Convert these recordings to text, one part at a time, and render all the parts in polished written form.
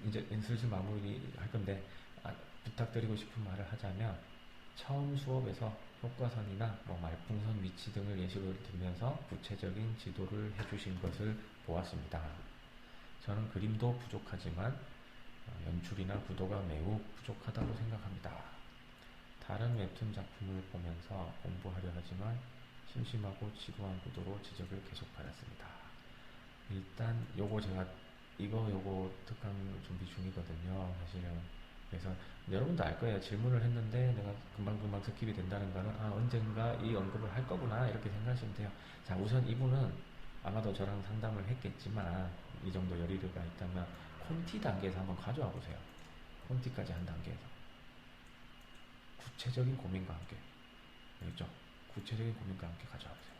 이제 슬슬 마무리 할 건데, 부탁드리고 싶은 말을 하자면, 처음 수업에서 효과선이나 말풍선 위치 등을 예시로 들면서 구체적인 지도를 해주신 것을 보았습니다. 저는 그림도 부족하지만 연출이나 구도가 매우 부족하다고 생각합니다. 다른 웹툰 작품을 보면서 공부하려 하지만 심심하고 지루한 구도로 지적을 계속받았습니다. 일단 요거 제가 요거 특강 준비 중이거든요. 사실은. 그래서 여러분도 알 거예요. 질문을 했는데 내가 금방금방 스킵이 된다는 거는 언젠가 이 언급을 할 거구나 이렇게 생각하시면 돼요. 자, 우선 이분은 아마도 저랑 상담을 했겠지만 이 정도 여리가 있다면 콘티 단계에서 한번 가져와 보세요. 콘티까지 한 단계에서 구체적인 고민과 함께, 알겠죠? 구체적인 고민과 함께 가져와 보세요.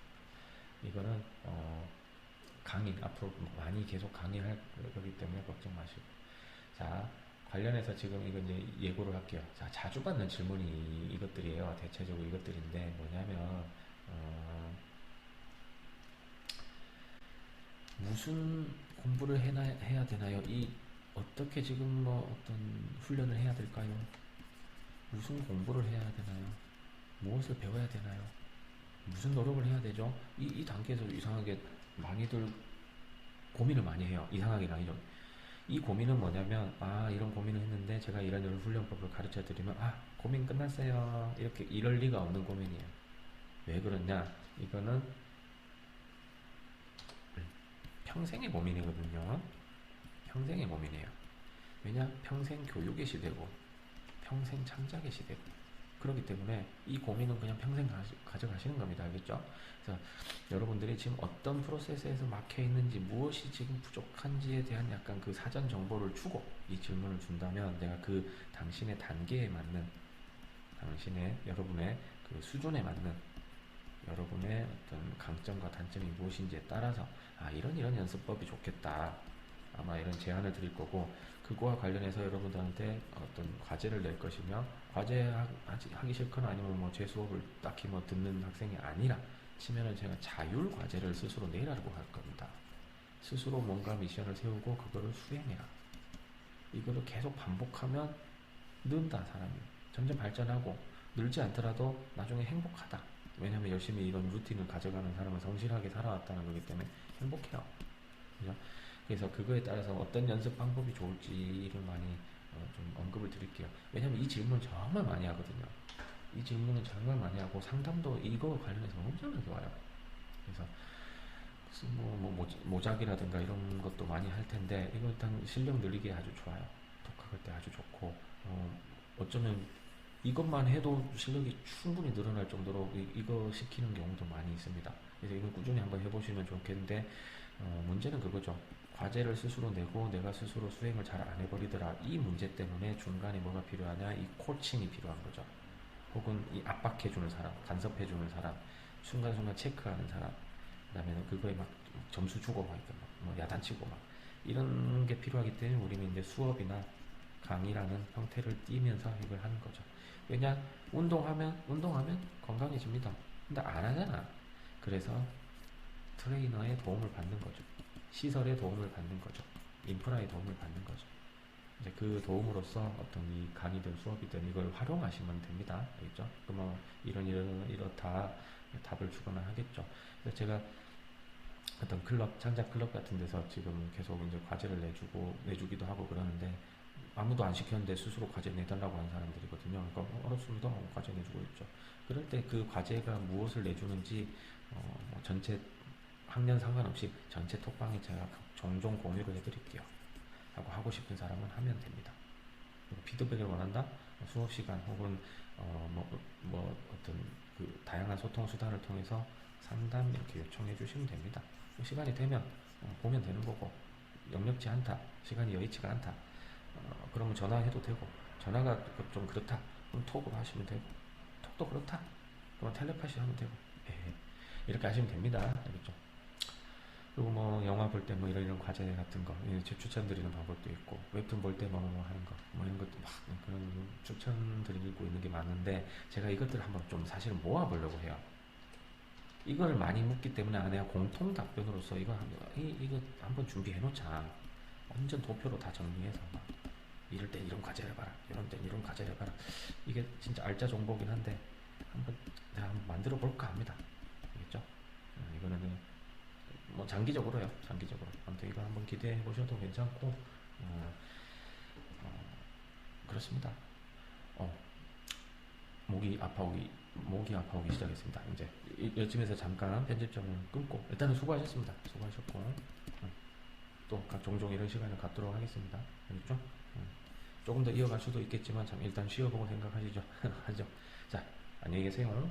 이거는 강의 앞으로 많이 계속 강의할 거기 때문에 걱정 마시고. 자, 관련해서 지금 이거 이제 예고를 할게요. 자, 자주 받는 질문이 이것들이에요. 대체적으로 이것들인데 뭐냐면 무슨 공부를 해야 되나요? 어떻게 지금 어떤 훈련을 해야 될까요? 무슨 공부를 해야 되나요? 무엇을 배워야 되나요? 무슨 노력을 해야 되죠? 이 단계에서 이상하게 많이들 고민을 많이 해요. 이상하게는 아니죠. 이 고민은 뭐냐면, 이런 고민을 했는데 제가 이런 훈련법을 가르쳐 드리면 고민 끝났어요, 이렇게 이럴 리가 없는 고민이에요. 왜 그러냐? 이거는 평생의 고민이거든요. 평생의 고민이에요. 왜냐? 평생 교육의 시대고 평생 창작의 시대고 그렇기 때문에 이 고민은 그냥 평생 가져가시는 겁니다. 알겠죠? 그래서 여러분들이 지금 어떤 프로세스에서 막혀 있는지, 무엇이 지금 부족한지에 대한 약간 그 사전 정보를 주고 이 질문을 준다면 내가 그 당신의 단계에 맞는, 여러분의 그 수준에 맞는, 여러분의 어떤 강점과 단점이 무엇인지에 따라서 이런 연습법이 좋겠다, 아마 이런 제안을 드릴 거고, 그거와 관련해서 여러분들한테 어떤 과제를 낼 것이며, 과제 하기 싫거나 아니면 제 수업을 딱히 듣는 학생이 아니라 치면은 제가 자율 과제를 스스로 내라고 할 겁니다. 스스로 뭔가 미션을 세우고 그거를 수행해라. 이거를 계속 반복하면 는다, 사람이. 점점 발전하고, 늘지 않더라도 나중에 행복하다. 왜냐면 열심히 이런 루틴을 가져가는 사람은 성실하게 살아왔다는 거기 때문에 행복해요. 그죠? 그래서 그거에 따라서 어떤 연습 방법이 좋을지를 많이 좀 언급을 드릴게요. 왜냐면 이 질문 정말 많이 하거든요. 이 질문은 정말 많이 하고 상담도 이거 관련해서 엄청나게 와요. 그래서 모작이라든가 이런 것도 많이 할 텐데 이거 일단 실력 늘리기에 아주 좋아요. 독학할 때 아주 좋고, 어쩌면 이것만 해도 실력이 충분히 늘어날 정도로 이거 시키는 경우도 많이 있습니다. 그래서 이걸 꾸준히 한번 해보시면 좋겠는데, 문제는 그거죠. 과제를 스스로 내고 내가 스스로 수행을 잘 안 해버리더라. 이 문제 때문에 중간에 뭐가 필요하냐? 이 코칭이 필요한 거죠. 혹은 이 압박해주는 사람, 간섭해주는 사람, 순간순간 체크하는 사람, 그 다음에 그거에 막 점수 주고 막 야단치고 막 이런 게 필요하기 때문에 우리는 이제 수업이나 강의라는 형태를 띠면서 이걸 하는 거죠. 왜냐? 운동하면 건강해집니다. 근데 안 하잖아. 그래서 트레이너의 도움을 받는 거죠. 시설의 도움을 받는 거죠. 인프라의 도움을 받는 거죠. 이제 그 도움으로써 어떤 이 강의든 수업이든 이걸 활용하시면 됩니다. 알겠죠? 그러면 이렇다 답을 주거나 하겠죠. 그래서 제가 어떤 창작 클럽 같은 데서 지금 계속 이제 과제를 내주기도 하고 그러는데, 아무도 안 시켰는데 스스로 과제 내달라고 하는 사람들이거든요. 그러니까 어렵습니다. 과제 내주고 있죠. 그럴 때 그 과제가 무엇을 내주는지 전체 학년 상관없이 전체 톡방에 제가 종종 공유를 해드릴게요. 하고 싶은 사람은 하면 됩니다. 피드백을 원한다? 수업 시간 혹은 어떤 그 다양한 소통 수단을 통해서 상담 이렇게 요청해 주시면 됩니다. 시간이 되면 보면 되는 거고, 역력지 않다, 시간이 여의치가 않다, 그러면 전화해도 되고, 전화가 좀 그렇다, 그럼 톡으로 하시면 되고, 톡도 그렇다, 그럼 텔레파시 하면 되고, 이렇게 하시면 됩니다. 알겠죠? 그리고 영화 볼 때 이런 과제 같은 거 제 추천드리는 방법도 있고, 웹툰 볼 때 하는 거 이런 것도 막 그런 추천드리고 있는 게 많은데, 제가 이것들을 한번 좀 사실은 모아보려고 해요. 이걸 많이 묻기 때문에 내가 공통 답변으로서 이거 한번 준비해 놓자. 완전 도표로 다 정리해서 막 이럴 땐 이런 과제를 해봐라, 이런 땐 이런 과제를 해봐라. 이게 진짜 알짜 정보긴 한데 한번 내가 한번 만들어 볼까 합니다. 알겠죠? 이거는 뭐 장기적으로요. 장기적으로. 아무튼 이거 한번 기대해 보셔도 괜찮고 그렇습니다. 어, 목이 아파오기 시작했습니다. 이제 이쯤에서 잠깐 편집점을 끊고 일단은 수고하셨습니다. 수고하셨고 또 종종 이런 시간을 갖도록 하겠습니다. 알겠죠? 조금 더 이어갈 수도 있겠지만 참 일단 쉬어보고 생각하시죠. 하죠. 자, 안녕히 계세요.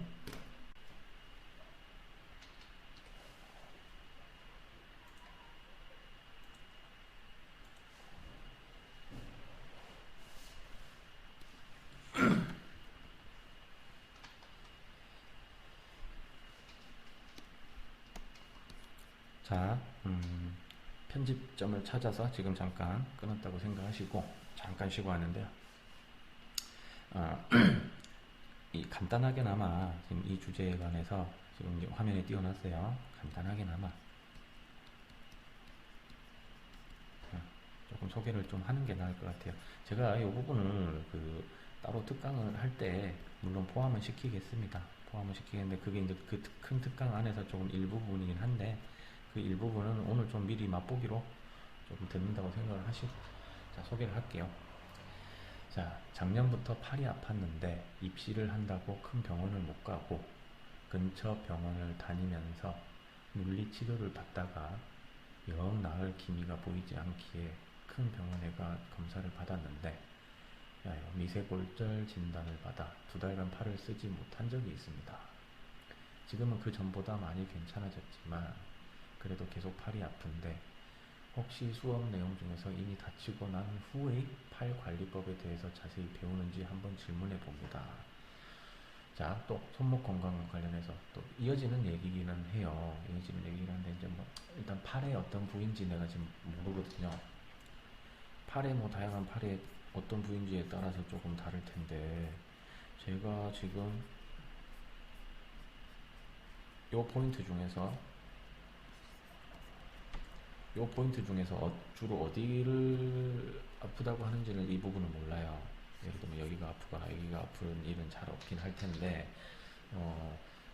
자, 편집점을 찾아서 지금 잠깐 끊었다고 생각하시고 잠깐 쉬고 왔는데요. 이 간단하게나마 지금 이 주제에 관해서 지금 이제 화면에 띄워놨어요. 간단하게나마 조금 소개를 좀 하는 게 나을 것 같아요. 제가 이 부분을 따로 특강을 할 때 물론 포함은 시키겠습니다. 포함을 시키겠는데 그게 이제 그 큰 특강 안에서 조금 일부분이긴 한데 그 일부분은 오늘 좀 미리 맛보기로 조금 듣는다고 생각을 하시고 자, 소개를 할게요. 자, 작년부터 팔이 아팠는데 입시를 한다고 큰 병원을 못 가고 근처 병원을 다니면서 물리치료를 받다가 영 나을 기미가 보이지 않기에 큰 병원에 가 검사를 받았는데 미세골절 진단을 받아 2달간 팔을 쓰지 못한 적이 있습니다. 지금은 그 전보다 많이 괜찮아졌지만 그래도 계속 팔이 아픈데 혹시 수업 내용 중에서 이미 다치고 난 후의 팔 관리법에 대해서 자세히 배우는지 한번 질문해 봅니다. 자, 또 손목 건강 관련해서 또 이어지는 얘기기는 해요. 이어지는 얘기긴 한데 이제 뭐 일단 팔의 어떤 부위인지 내가 지금 모르거든요. 팔의 뭐 다양한 팔의 어떤 부위인지에 따라서 조금 다를 텐데 제가 지금 요 포인트 중에서 주로 어디를 아프다고 하는지는 이 부분은 몰라요. 예를 들면 여기가 아프거나 여기가 아픈 일은 잘 없긴 할 텐데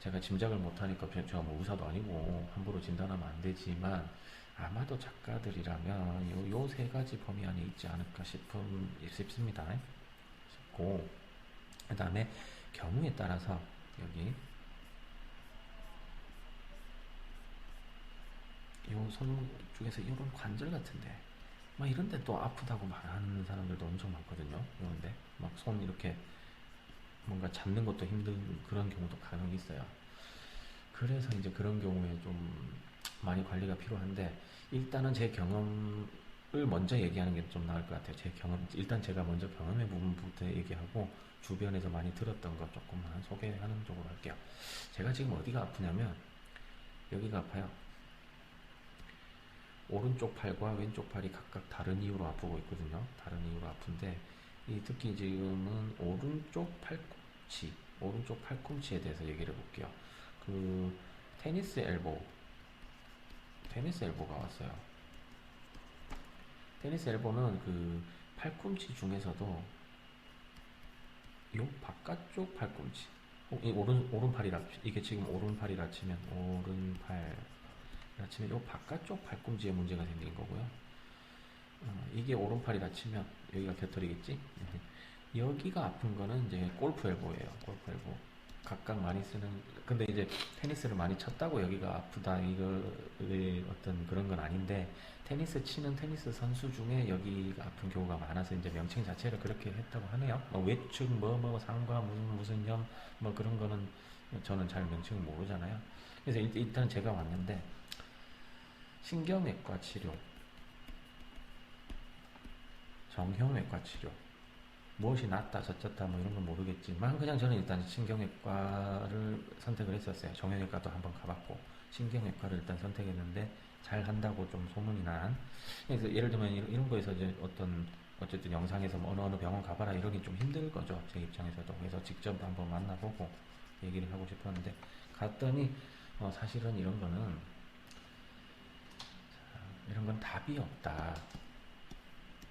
제가 짐작을 못하니까 제가 뭐 의사도 아니고 함부로 진단하면 안 되지만 아마도 작가들이라면 요 세 가지 범위 안에 있지 않을까 싶습니다. 싶고 그 다음에 경우에 따라서 여기 요 손 쪽에서 이런 관절 같은데 막 이런 데 또 아프다고 말하는 사람들도 엄청 많거든요. 이런데 막 손 이렇게 뭔가 잡는 것도 힘든 그런 경우도 간혹 있어요. 그래서 이제 그런 경우에 좀 많이 관리가 필요한데 일단은 제 경험을 먼저 얘기하는 게 좀 나을 것 같아요. 제 경험 일단 제가 먼저 경험의 부분부터 얘기하고 주변에서 많이 들었던 것 조금만 소개하는 쪽으로 할게요. 제가 지금 어디가 아프냐면 여기가 아파요. 오른쪽 팔과 왼쪽 팔이 각각 다른 이유로 아프고 있거든요. 다른 이유로 아픈데 특히 지금은 오른쪽 팔꿈치에 대해서 얘기를 해볼게요. 그 테니스 엘보가 왔어요. 테니스 엘보는 그 팔꿈치 중에서도 요 바깥쪽 팔꿈치, 이 오른팔이라 이게 지금 오른팔이라 치면 요 바깥쪽 팔꿈치에 문제가 생긴 거고요. 이게 오른팔이라 치면 여기가 겨털이겠지? 여기가 아픈 거는 이제 골프 엘보예요. 골프 엘보. 각각 많이 쓰는, 근데 이제 테니스를 많이 쳤다고 여기가 아프다, 이거의 어떤 그런 건 아닌데, 테니스 치는 테니스 선수 중에 여기가 아픈 경우가 많아서 이제 명칭 자체를 그렇게 했다고 하네요. 뭐 외축, 상과, 무슨 염, 뭐 그런 거는 저는 잘 명칭을 모르잖아요. 그래서 일단 제가 왔는데, 신경외과 치료, 정형외과 치료, 무엇이 낫다 저쩌다 뭐 이런 건 모르겠지만 그냥 저는 일단 신경외과를 선택을 했었어요. 정형외과도 한번 가봤고 신경외과를 일단 선택했는데 잘 한다고 좀 소문이 난. 그래서 예를 들면 이런 거에서 이제 어쨌든 영상에서 뭐 어느 병원 가봐라 이러긴 좀 힘들 거죠, 제 입장에서도. 그래서 직접 한번 만나보고 얘기를 하고 싶었는데 갔더니 사실은 이런 건 답이 없다.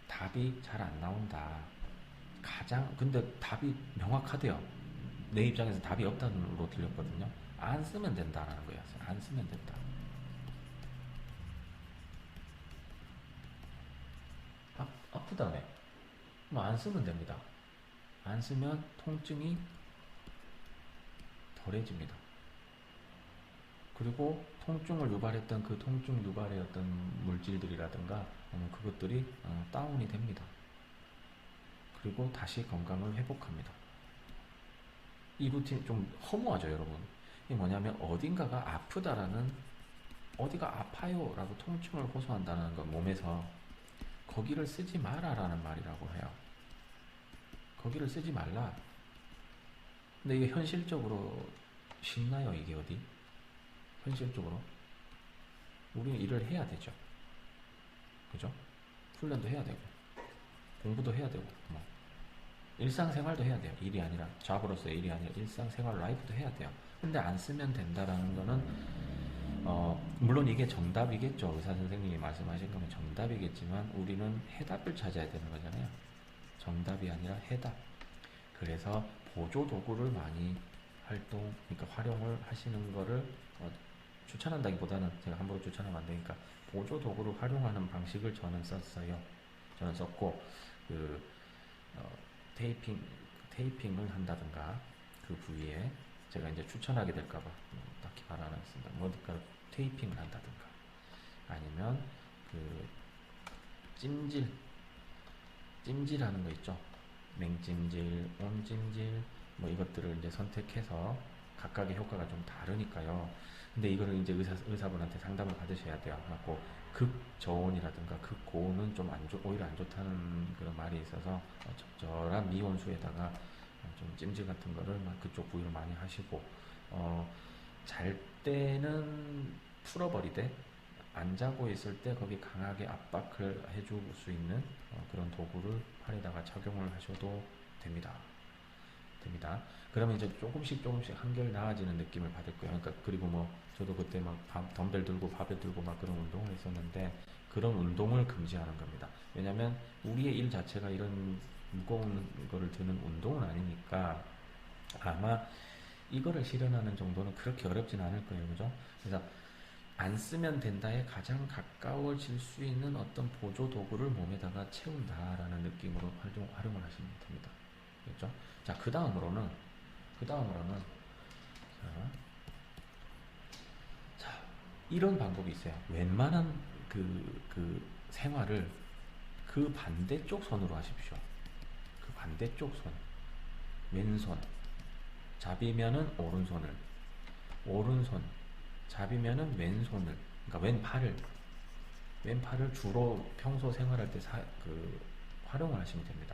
답이 잘 안 나온다. 근데 답이 명확하대요. 내 입장에서 답이 없다는 로 들렸거든요. 안 쓰면 된다라는 거예요. 안 쓰면 된다. 아프다며. 뭐 안 쓰면 됩니다. 안 쓰면 통증이 덜해집니다. 그리고 통증을 유발했던 그 통증 유발의 어떤 물질들이라든가 그것들이 다운이 됩니다. 그리고 다시 건강을 회복합니다. 이 루틴 좀 허무하죠, 여러분. 이게 뭐냐면 어딘가가 아프다라는, 어디가 아파요 라고 통증을 호소한다는 건 몸에서 거기를 쓰지 마라라는 말이라고 해요. 거기를 쓰지 말라. 근데 이게 현실적으로 쉽나요? 이게 어디? 현실적으로 우리는 일을 해야 되죠. 그죠? 훈련도 해야 되고 공부도 해야 되고 뭐 일상생활도 해야 돼요. 일이 아니라 잡으로서의 일이 아니라 일상생활 라이프도 해야 돼요. 근데 안 쓰면 된다라는 거는 물론 이게 정답이겠죠. 의사 선생님이 말씀하신 거면 정답이겠지만 우리는 해답을 찾아야 되는 거잖아요. 정답이 아니라 해답. 그래서 보조 도구를 많이 그러니까 활용을 하시는 거를 추천한다기보다는 제가 함부로 추천하면 안 되니까 보조 도구를 활용하는 방식을 저는 썼어요. 저는 썼고 그 테이핑을 한다든가 그 부위에 제가 이제 추천하게 될까봐 딱히 말 안 하겠습니다. 그러니까 테이핑을 한다든가 아니면 그 찜질하는 거 있죠. 맹찜질, 온찜질 뭐 이것들을 이제 선택해서 각각의 효과가 좀 다르니까요. 근데 이거를 이제 의사분한테 상담을 받으셔야 돼요. 그래갖고 극저온이라든가 극고온은 좀 오히려 안 좋다는 그런 말이 있어서 적절한 미온수에다가 좀 찜질 같은 거를 그쪽 부위로 많이 하시고 잘 때는 풀어버리되 안 자고 있을 때 거기 강하게 압박을 해줄 수 있는 그런 도구를 팔에다가 착용을 하셔도 됩니다. 그러면 이제 조금씩 한결 나아지는 느낌을 받을 거예요. 그러니까 그리고 뭐 저도 그때 막 덤벨 들고 바벨 들고 막 그런 운동을 했었는데 그런 운동을 금지하는 겁니다. 왜냐면 우리의 일 자체가 이런 무거운 거를 드는 운동은 아니니까 아마 이거를 실현하는 정도는 그렇게 어렵진 않을 거예요. 그죠? 그래서 안 쓰면 된다에 가장 가까워질 수 있는 어떤 보조 도구를 몸에다가 채운다라는 느낌으로 활용을 하시면 됩니다. 그렇죠? 자, 그 다음으로는 자, 이런 방법이 있어요. 웬만한 그 생활을 그 반대쪽 손으로 하십시오. 그 반대쪽 손, 왼손 잡이면은 오른손 잡이면은 왼손을, 그러니까 왼팔을 주로 평소 생활할 때 활용을 하시면 됩니다.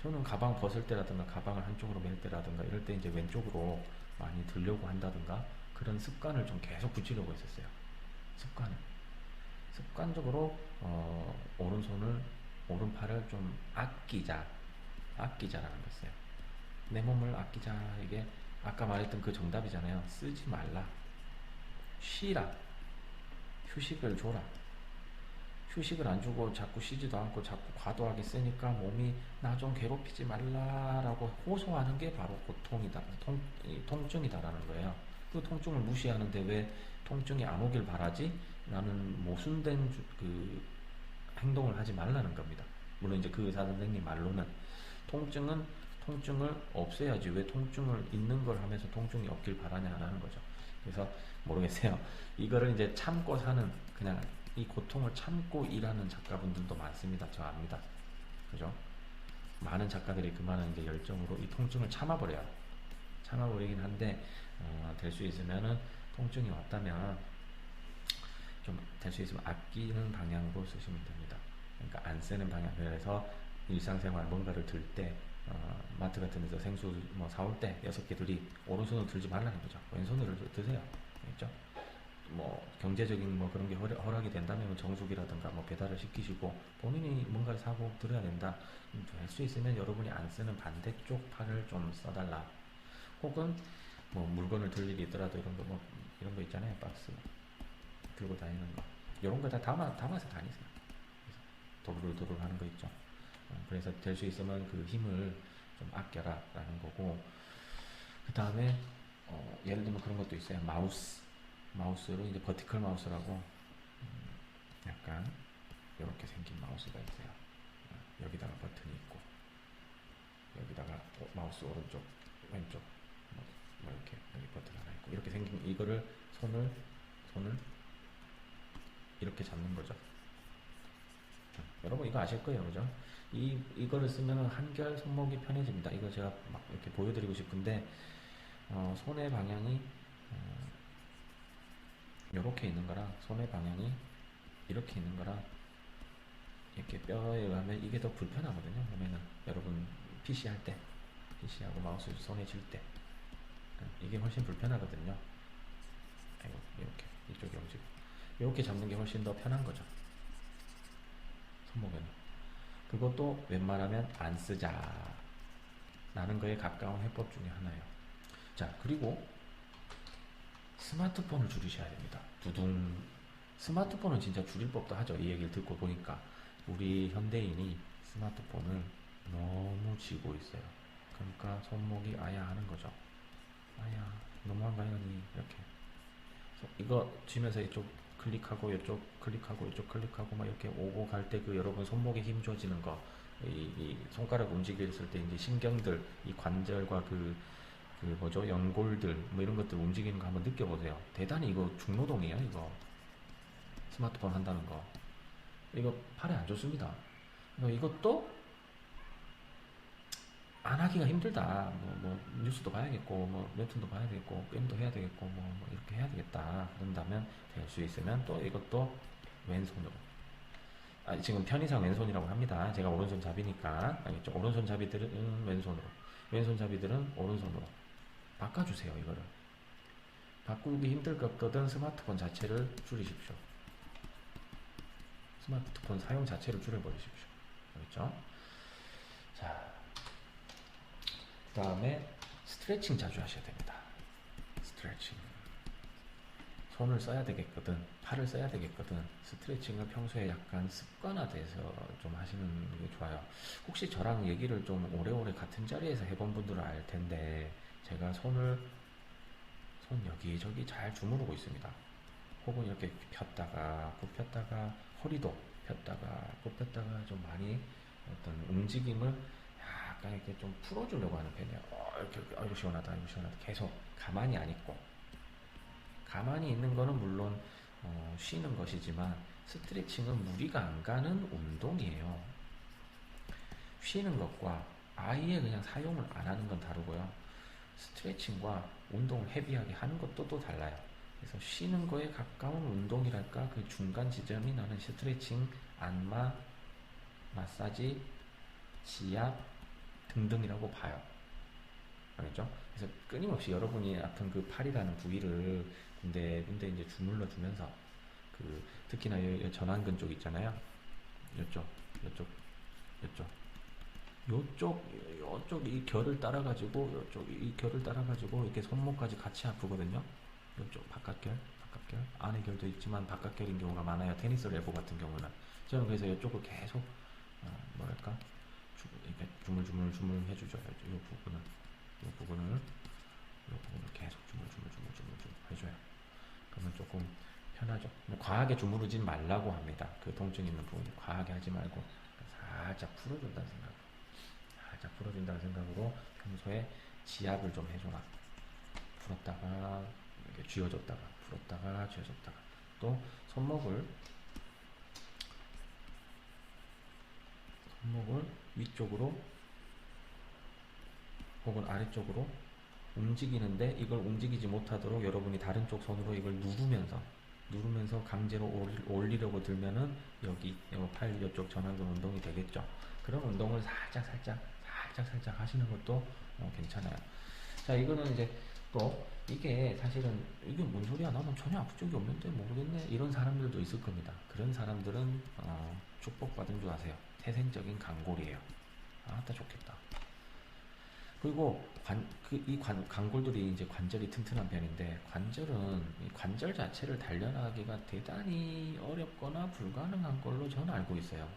저는 가방 벗을 때라든가 가방을 한쪽으로 멜 때라든가 이럴 때 이제 왼쪽으로 많이 들려고 한다든가 그런 습관을 좀 계속 붙이려고 했었어요. 습관적으로 오른팔을 좀 아끼자라는 거였어요. 내 몸을 아끼자. 이게 아까 말했던 그 정답이잖아요. 쓰지 말라. 쉬라. 휴식을 줘라. 휴식을 안 주고 자꾸 쉬지도 않고 자꾸 과도하게 쓰니까 몸이 나 좀 괴롭히지 말라라고 호소하는 게 바로 통증이다라는 거예요. 그 통증을 무시하는데 왜 통증이 안 오길 바라지? 라는 모순된 그 행동을 하지 말라는 겁니다. 물론 이제 그 의사 선생님 말로는 통증을 없애야지 왜 통증을 있는 걸 하면서 통증이 없길 바라냐라는 거죠. 그래서 모르겠어요. 이거를 이제 참고 사는, 그냥 이 고통을 참고 일하는 작가분들도 많습니다. 저 압니다. 그죠? 많은 작가들이 그만한 이제 열정으로 이 통증을 참아버리긴 한데 될 수 있으면은 통증이 왔다면 좀 될 수 있으면 아끼는 방향으로 쓰시면 됩니다. 그러니까 안 쓰는 방향. 그래서 일상생활 뭔가를 들 때 마트 같은 데서 생수 뭐 사올 때 6개 들이 오른손으로 들지 말라는 거죠. 왼손으로 드세요. 알겠죠? 뭐 경제적인 뭐 그런 게 허락이 된다면 정수기라든가 뭐 배달을 시키시고 본인이 뭔가를 사고 들어야 된다. 할 수 있으면 여러분이 안 쓰는 반대쪽 팔을 좀 써달라. 혹은 뭐 물건을 들 일이 있더라도 이런 거 있잖아요. 박스 들고 다니는 거. 이런 거 다 담아서 다니세요. 도르르도르 하는 거 있죠. 그래서 될 수 있으면 그 힘을 좀 아껴라 라는 거고, 그 다음에 예를 들면 그런 것도 있어요. 마우스로 이제 버티컬 마우스라고 약간 이렇게 생긴 마우스가 있어요. 여기다가 버튼이 있고 여기다가 마우스 오른쪽 왼쪽 뭐 이렇게 여기 버튼 하나 있고 이렇게 생긴 이거를 손을 이렇게 잡는 거죠. 여러분 이거 아실 거예요, 그죠? 이거를 쓰면 한결 손목이 편해집니다. 이거 제가 막 이렇게 보여드리고 싶은데 손의 방향이 이렇게 있는 거랑 손의 방향이 이렇게 있는 거랑 이렇게 뼈에 의하면 이게 더 불편하거든요. 보면은 여러분 PC 할 때, PC하고 마우스 손에 쥘 때 이게 훨씬 불편하거든요. 아이고, 이렇게 이쪽이 움직여. 이렇게 잡는 게 훨씬 더 편한 거죠. 손목에는. 그것도 웬만하면 안 쓰자 라는 거에 가까운 해법 중에 하나예요. 자, 그리고 스마트폰을 줄이셔야 됩니다. 두둥. 스마트폰은 진짜 줄일 법도 하죠. 이 얘기를 듣고 보니까 우리 현대인이 스마트폰을 너무 쥐고 있어요. 그러니까 손목이 아야 하는 거죠. 아야, 너무한 거 아니니? 이렇게. 이거 쥐면서 이쪽 클릭하고 이쪽 클릭하고 이쪽 클릭하고 막 이렇게 오고 갈 때 그 여러분 손목에 힘 줘지는 거, 이 손가락 움직였을 때 이제 신경들, 이 관절과 그 뭐죠, 연골들 뭐 이런 것들 움직이는 거 한번 느껴보세요. 대단히 이거 중노동이에요. 이거 스마트폰 한다는 거 이거 팔에 안 좋습니다. 이것도 안 하기가 힘들다. 뭐 뉴스도 봐야겠고, 뭐 웹툰도 봐야 되겠고, 게임도 해야 되겠고, 뭐 이렇게 해야 되겠다. 그런다면 될 수 있으면 또 이것도 왼손으로. 지금 편의상 왼손이라고 합니다. 제가 오른손잡이니까 알겠죠? 오른손잡이들은 왼손으로, 왼손잡이들은 오른손으로 바꿔주세요. 이거를 바꾸기 힘들 것 같거든 스마트폰 자체를 줄이십시오. 스마트폰 사용 자체를 줄여버리십시오. 알겠죠? 자, 그 다음에 스트레칭 자주 하셔야 됩니다. 스트레칭. 손을 써야 되겠거든, 팔을 써야 되겠거든, 스트레칭을 평소에 약간 습관화돼서 좀 하시는 게 좋아요. 혹시 저랑 얘기를 좀 오래오래 같은 자리에서 해본 분들은 알 텐데 제가 손 여기저기 잘 주무르고 있습니다. 혹은 이렇게 폈다가 굽혔다가 허리도 폈다가 굽혔다가 좀 많이 어떤 움직임을 약간 이렇게 좀 풀어주려고 하는 편이에요. 이렇게 아이고 시원하다, 아이고 시원하다. 계속 가만히 안 있고, 가만히 있는 거는 물론 쉬는 것이지만 스트레칭은 무리가 안 가는 운동이에요. 쉬는 것과 아예 그냥 사용을 안 하는 건 다르고요. 스트레칭과 운동을 헤비하게 하는 것도 또 달라요. 그래서 쉬는 거에 가까운 운동이랄까, 그 중간 지점이 나는 스트레칭, 안마, 마사지, 지압 등등이라고 봐요. 알겠죠? 그래서 끊임없이 여러분이 아픈 그 팔이라는 부위를 군데 이제 주물러 주면서, 특히나 이 전완근 쪽 있잖아요. 요쪽 이 결을 따라가지고, 이 결을 따라가지고 이렇게 손목까지 같이 아프거든요. 요쪽 바깥결 안의 결도 있지만 바깥결인 경우가 많아요. 테니스 레버 같은 경우는. 저는 그래서 이쪽을 계속 뭐랄까, 이렇게 주물 해주죠. 이 부분을 계속 주물 해줘요. 그러면 조금 편하죠. 과하게 주무르진 말라고 합니다. 그 통증 있는 부분이 과하게 하지 말고 살짝 풀어준다는 생각으로 평소에 지압을 좀 해줘라. 풀었다가 이렇게 쥐어줬다가 풀었다가 쥐어줬다가, 또 손목을 위쪽으로 혹은 아래쪽으로 움직이는데, 이걸 움직이지 못하도록 여러분이 다른 쪽 손으로 이걸 누르면서 강제로 올리려고 들면은 여기 팔 이쪽 전완근 운동이 되겠죠. 그런 운동을 살짝 하시는 것도 괜찮아요. 자, 이거는 이제 또 이게 사실은 이게 뭔 소리야, 나는 전혀 아픈 적이 없는데 모르겠네, 이런 사람들도 있을 겁니다. 그런 사람들은 축복받은 줄 아세요. 태생적인 강골이에요. 아따 좋겠다. 그리고 관골들이 이제 관절이 튼튼한 편인데, 관절은 이 관절 자체를 단련하기가 대단히 어렵거나 불가능한 걸로 저는 알고 있어요.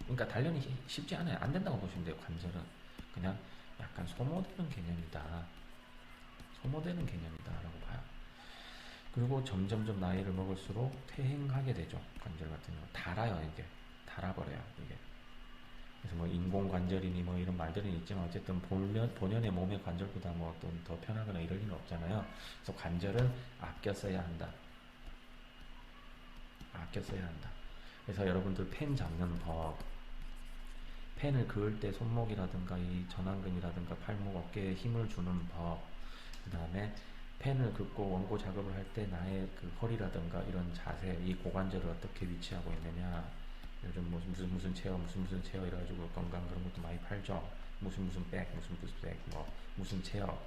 그러니까 단련이 쉽지 않아요. 안 된다고 보시면 돼요. 관절은 그냥 약간 소모되는 개념이다. 소모되는 개념이다라고 봐요. 그리고 점점점 나이를 먹을수록 퇴행하게 되죠. 관절 같은 경우 닳아요. 이게 닳아버려요. 이게 그래서 뭐 인공관절이니 뭐 이런 말들은 있지만 어쨌든 본연의 몸의 관절보다 뭐 어떤 더 편하거나 이럴 리는 없잖아요. 그래서 관절은 아껴 써야 한다. 아껴 써야 한다. 그래서 여러분들 펜 잡는 법, 펜을 그을 때 손목이라든가 이 전완근이라든가 팔목 어깨에 힘을 주는 법, 그 다음에 펜을 긋고 원고 작업을 할 때 나의 그 허리라든가 이런 자세, 이 고관절을 어떻게 위치하고 있느냐. 요즘 무슨 체어, 무슨 체어 이래가지고 건강 그런 것도 많이 팔죠. 무슨 백, 무슨 백, 뭐 무슨 체어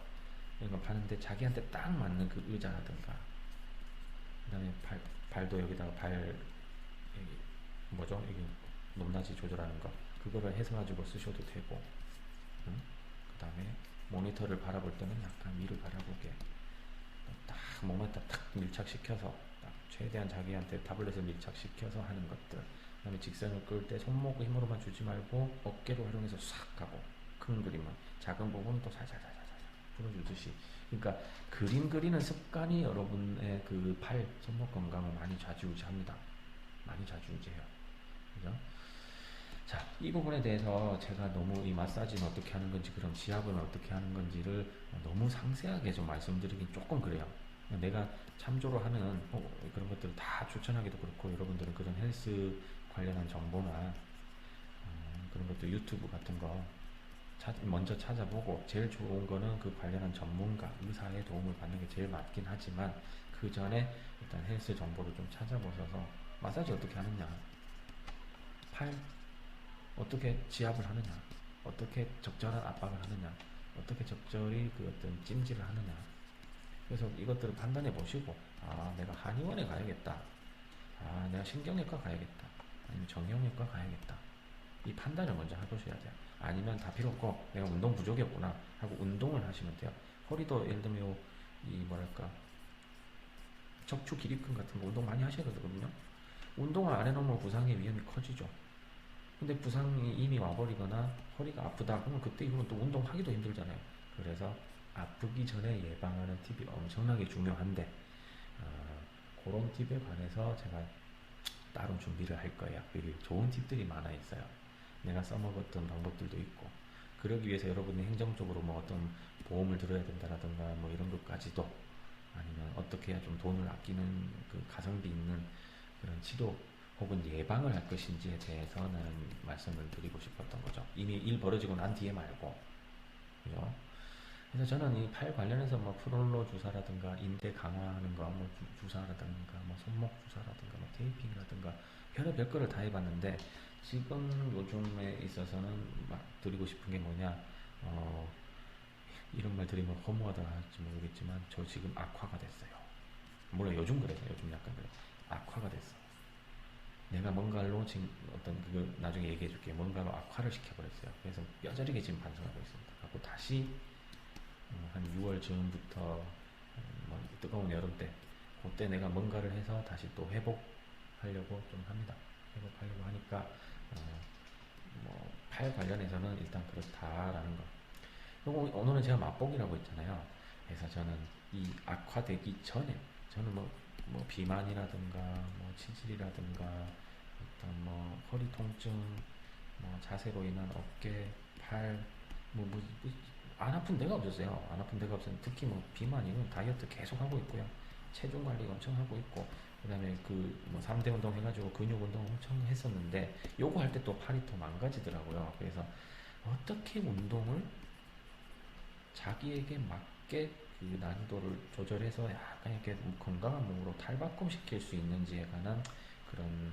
이런 거 파는데 자기한테 딱 맞는 그 의자라든가, 그 다음에 발도 여기다가 여기 뭐죠? 이게 높낮이 조절하는 거 그거를 해서 가지고 쓰셔도 되고, 응? 그 다음에 모니터를 바라볼 때는 약간 위를 바라보게 딱 몸에다 탁 밀착시켜서 딱 최대한 자기한테 타블렛을 밀착시켜서 하는 것들. 그 다음에 직선을 끌 때 손목 힘으로만 주지 말고 어깨로 활용해서 싹 가고, 큰 그림은 작은 부분은 또 살살살살살 풀어주듯이. 그러니까 그림 그리는 습관이 여러분의 그 팔, 손목 건강을 많이 좌지우지합니다. 많이 좌지우지해요. 그죠? 자, 이 부분에 대해서 제가 너무 이 마사지는 어떻게 하는 건지, 그럼 지압은 어떻게 하는 건지를 너무 상세하게 좀 말씀드리긴 조금 그래요. 내가 참조로 하는 그런 것들을 다 추천하기도 그렇고, 여러분들은 그런 헬스 관련한 정보나 그런 것도 유튜브 같은 거 먼저 찾아보고, 제일 좋은 거는 그 관련한 전문가, 의사의 도움을 받는 게 제일 맞긴 하지만, 그 전에 일단 헬스 정보를 좀 찾아보셔서 마사지 어떻게 하느냐, 팔 어떻게 지압을 하느냐, 어떻게 적절한 압박을 하느냐, 어떻게 적절히 그 어떤 찜질을 하느냐. 그래서 이것들을 판단해 보시고, 아, 내가 한의원에 가야겠다. 아, 내가 신경외과 가야겠다. 아니면 정형외과 가야겠다. 이 판단을 먼저 해보셔야 돼요. 아니면 다 필요 없고, 내가 운동 부족이었구나 하고 운동을 하시면 돼요. 허리도 예를 들면 이 뭐랄까, 척추 기립근 같은 거 운동 많이 하셔야 되거든요. 운동을 안 해놓으면 부상의 위험이 커지죠. 근데 부상이 이미 와버리거나 허리가 아프다 그러면 그때 이후로 또 운동하기도 힘들잖아요. 그래서 아프기 전에 예방하는 팁이 엄청나게 중요한데, 그런 팁에 관해서 제가 따로 준비를 할 거예요. 여기 좋은 팁들이 많아 있어요. 내가 써먹었던 방법들도 있고, 그러기 위해서 여러분이 행정적으로 뭐 어떤 보험을 들어야 된다라든가 뭐 이런 것까지도, 아니면 어떻게 해야 좀 돈을 아끼는 그 가성비 있는 그런 치료 혹은 예방을 할 것인지에 대해서는 말씀을 드리고 싶었던 거죠. 이미 일 벌어지고 난 뒤에 말고. 그죠? 그래서 저는 이 팔 관련해서 뭐 프롤로 주사라든가 인대 강화하는 거, 뭐 주사라든가 뭐 손목 주사라든가 뭐 테이핑이라든가 별의별 거를 다 해봤는데, 지금 요즘에 있어서는 막 드리고 싶은 게 뭐냐, 이런 말 드리면 허무하다 할지 모르겠지만 저 지금 악화가 됐어요. 물론 요즘 그래요. 요즘 약간 그래. 악화가 됐어. 내가 뭔가로 지금 어떤 그거 나중에 얘기해 줄게요. 뭔가로 악화를 시켜버렸어요. 그래서 뼈저리게 지금 반성하고 있습니다. 하고 다시 한 6월 즈음부터 뭐 뜨거운 여름 때, 그때 내가 뭔가를 해서 다시 또 회복하려고 좀 합니다. 회복하려고 하니까 뭐팔 관련해서는 일단 그렇다라는 거. 그리고 오늘은 제가 맛보기라고 했잖아요. 그래서 저는 이 악화되기 전에, 저는 뭐 비만이라든가 뭐 치질이라든가 어떤 뭐 허리 통증, 뭐 자세로 인한 어깨, 팔, 안 아픈 데가 없었어요. 안 아픈 데가 없었는데, 특히 뭐 비만이면 다이어트 계속 하고 있고요. 체중 관리 엄청 하고 있고, 그 다음에 그 뭐 3대 운동 해가지고 근육 운동 엄청 했었는데, 요거 할 때 또 팔이 또 망가지더라고요. 그래서 어떻게 운동을 자기에게 맞게 그 난이도를 조절해서 약간 이렇게 건강한 몸으로 탈바꿈시킬 수 있는지에 관한 그런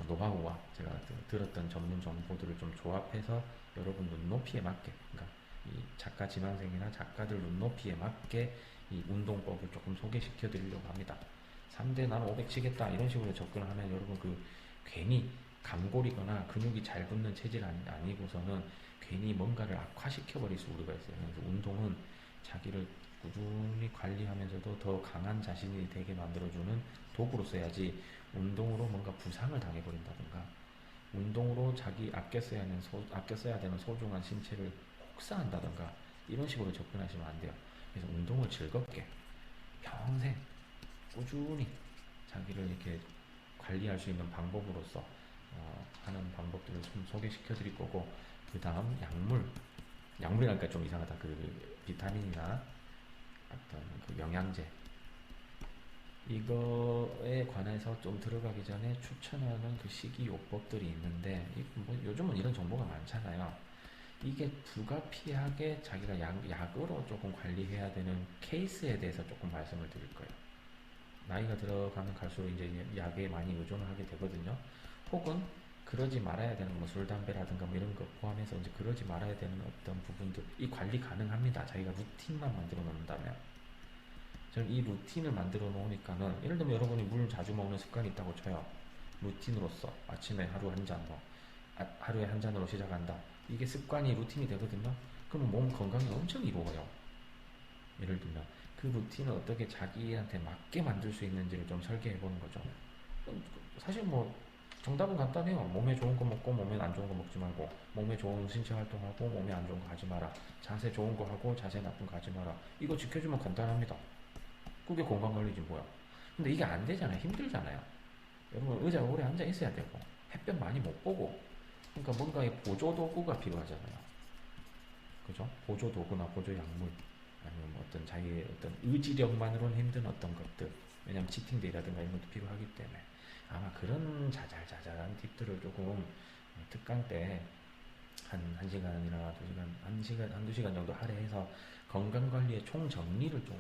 노하우와 제가 들었던 전문 정보들을 좀 조합해서 여러분 눈높이에 맞게, 그러니까 이 작가 지망생이나 작가들 눈높이에 맞게 이 운동법을 조금 소개시켜 드리려고 합니다. 3대 나는 500 치겠다 이런 식으로 접근을 하면 여러분 그 괜히 감골이거나 근육이 잘 붙는 체질 아니고서는 괜히 뭔가를 악화시켜 버릴 수 우려가 있어요. 그래서 운동은 자기를 꾸준히 관리하면서도 더 강한 자신이 되게 만들어주는 도구로 써야지, 운동으로 뭔가 부상을 당해버린다든가 운동으로 자기 아껴 써야 되는 소중한 신체를 혹사한다던가 이런 식으로 접근하시면 안 돼요. 그래서 운동을 즐겁게 평생 꾸준히 자기를 이렇게 관리할 수 있는 방법으로서 하는 방법들을 좀 소개시켜 드릴 거고, 그 다음 약물이라니까 좀 이상하다. 그 비타민이나 어떤 그 영양제, 이거에 관해서 좀 들어가기 전에 추천하는 그 식이요법들이 있는데, 뭐 요즘은 이런 정보가 많잖아요. 이게 불가피하게 자기가 약으로 조금 관리해야 되는 케이스에 대해서 조금 말씀을 드릴 거예요. 나이가 들어가면 갈수록 이제 약에 많이 의존을 하게 되거든요. 혹은 그러지 말아야 되는 뭐 술, 담배라든가 뭐 이런 거 포함해서 이제 그러지 말아야 되는 어떤 부분들, 이 관리 가능합니다. 자기가 루틴만 만들어 놓는다면. 저는 이 루틴을 만들어 놓으니까는, 예를 들면 여러분이 물 자주 먹는 습관이 있다고 쳐요. 루틴으로서 아침에 하루 한 잔, 뭐 하루에 한 잔으로 시작한다. 이게 습관이 루틴이 되거든요. 그러면 몸 건강이 엄청 이루어요. 예를 들면 그 루틴을 어떻게 자기한테 맞게 만들 수 있는지를 좀 설계해 보는 거죠. 사실 뭐 정답은 간단해요. 몸에 좋은 거 먹고 몸에 안 좋은 거 먹지 말고, 몸에 좋은 신체 활동하고 몸에 안 좋은 거 하지 마라. 자세 좋은 거 하고 자세 나쁜 거 하지 마라. 이거 지켜주면 간단합니다. 그게 건강관리지 뭐야. 근데 이게 안 되잖아요. 힘들잖아요. 여러분 의자에 오래 앉아 있어야 되고 햇볕 많이 못 보고, 그러니까 뭔가의 보조 도구가 필요하잖아요. 그죠? 보조 도구나 보조 약물, 아니면 뭐 어떤 자기의 어떤 의지력만으로는 힘든 어떤 것들, 왜냐면 치팅데이라든가 이런 것도 필요하기 때문에 아마 그런 자잘자잘한 팁들을 조금 특강 때 한 시간이나 두 시간, 한두 시간 정도 할애해서 건강관리의 총 정리를 좀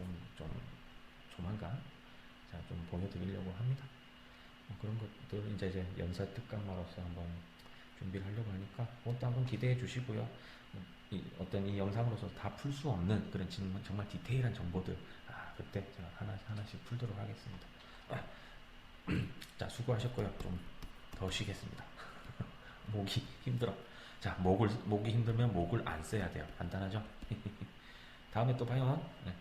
조만간 제가 좀 보여드리려고 합니다. 그런 것들 이제 연사 특강마로서 한번 준비를 하려고 하니까 그것도 한번 기대해 주시고요. 어떤 이 영상으로서 다 풀 수 없는 그런 정말 디테일한 정보들, 그때 제가 하나씩 풀도록 하겠습니다. 자, 수고하셨고요. 좀 더 쉬겠습니다. 목이 힘들어. 자, 목이 힘들면 목을 안 써야 돼요. 간단하죠? 다음에 또 봐요. 네.